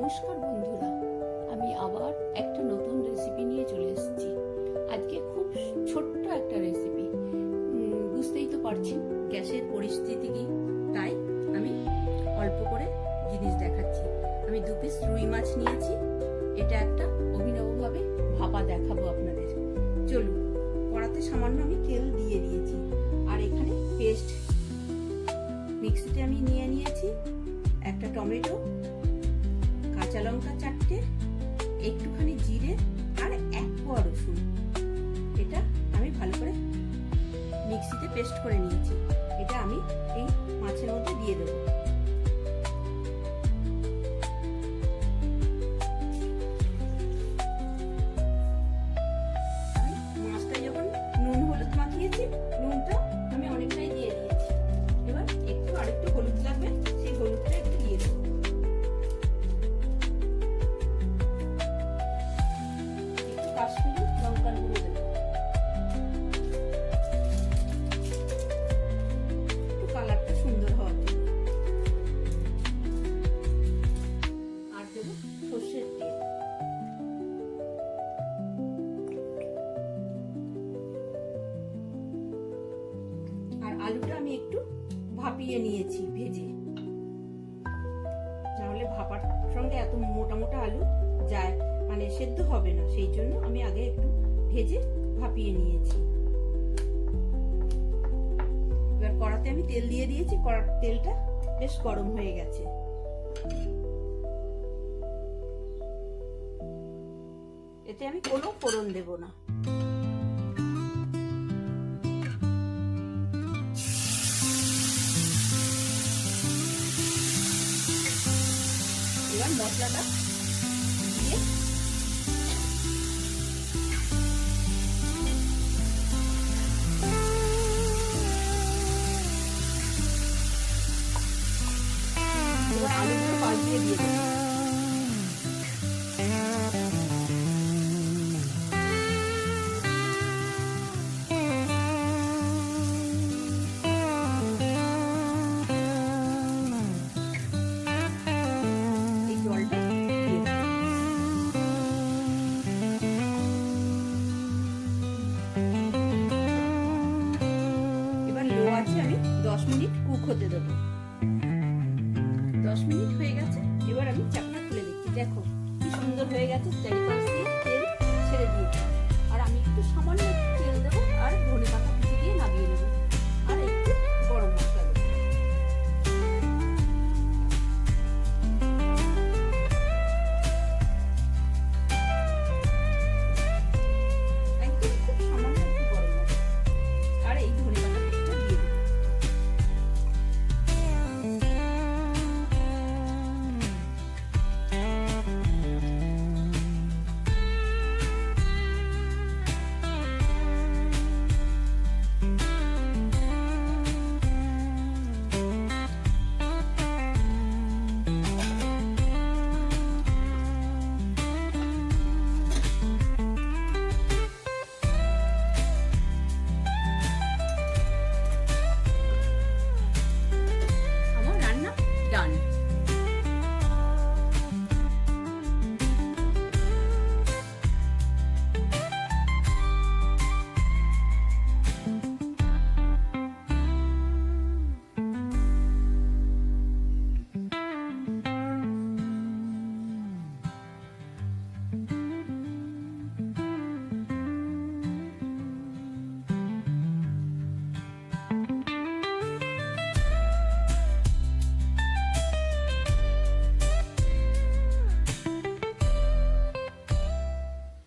নমস্কার বন্ধুরা, আমি আবার একটা নতুন রেসিপি নিয়ে চলে এসেছি। আজকে খুব ছোট্ট একটা রেসিপি, বুঝতেই তো পারছেন গ্যাসের পরিস্থিতি কি, তাই আমি অল্প করে জিনিস দেখাচ্ছি। আমি 2 পিস রুই মাছ নিয়েছি। এটা একটা অভিনবভাবে ভাপা দেখাবো আপনাদের। চলুন, কড়াতে সামান্য আমি তেল দিয়ে দিয়েছি, আর এখানে পেস্ট মিক্সিতে আমি নিয়ে নিয়েছি। একটা টমেটো, কাঁচা লঙ্কা 4টে, একটুখানি জিরে আর 1 কোয়া রসুন। এটা আমি ভালো করে মিক্সিতে পেস্ট করে নিয়েছি। এটা আমি এই মাছের মধ্যে দিয়ে দেবো। মাছটা যখন নুন হলুদ মাখিয়েছি, নুনটা আমি অনেকটাই দিয়ে দিয়েছি। এবার আরেকটু হলুদ লাগবে, সেই হলুদটা একটু দিয়ে দেবো। কাশ্মীরি লঙ্কার গুঁড়ো দেবো, একটু কালারটা সুন্দর হওয়ার জন্য। আর দেবো সর্ষের তেল। আর আলুটা আমি একটু ভাপিয়ে নিয়েছি ভেজে, তাহলে ভাপার সঙ্গে এত মোটা মোটা আলু যায় মানে সেদ্ধ হবে না, সেই জন্য আমি আগে একটু ভেজে ভাপিয়ে নিয়েছি। এবার কড়াতে আমি তেল দিয়ে দিয়েছি, কড়ার তেলটা বেশ গরম হয়ে গেছে। এতে আমি কোনো ফোড়ন দেব না। এবার মশলাটা দিয়ে আলুগুলো পাল্টিয়ে দিয়ে দেবো। এই জলটা এবার লো আছে আমি 10 মিনিট কুক হতে দেবো। 10 মিনিট হয়ে গেছে। এবার আমি চাকনা খুলে দিচ্ছি। দেখো কি সুন্দর হয়ে গেছে, চারিপাশ দিয়ে তেল ছেড়ে দিয়েছি। আর আমি একটু সামান্য তেল দেবো আর ধনে পাতা কুচি দিয়ে নামিয়ে নেবো।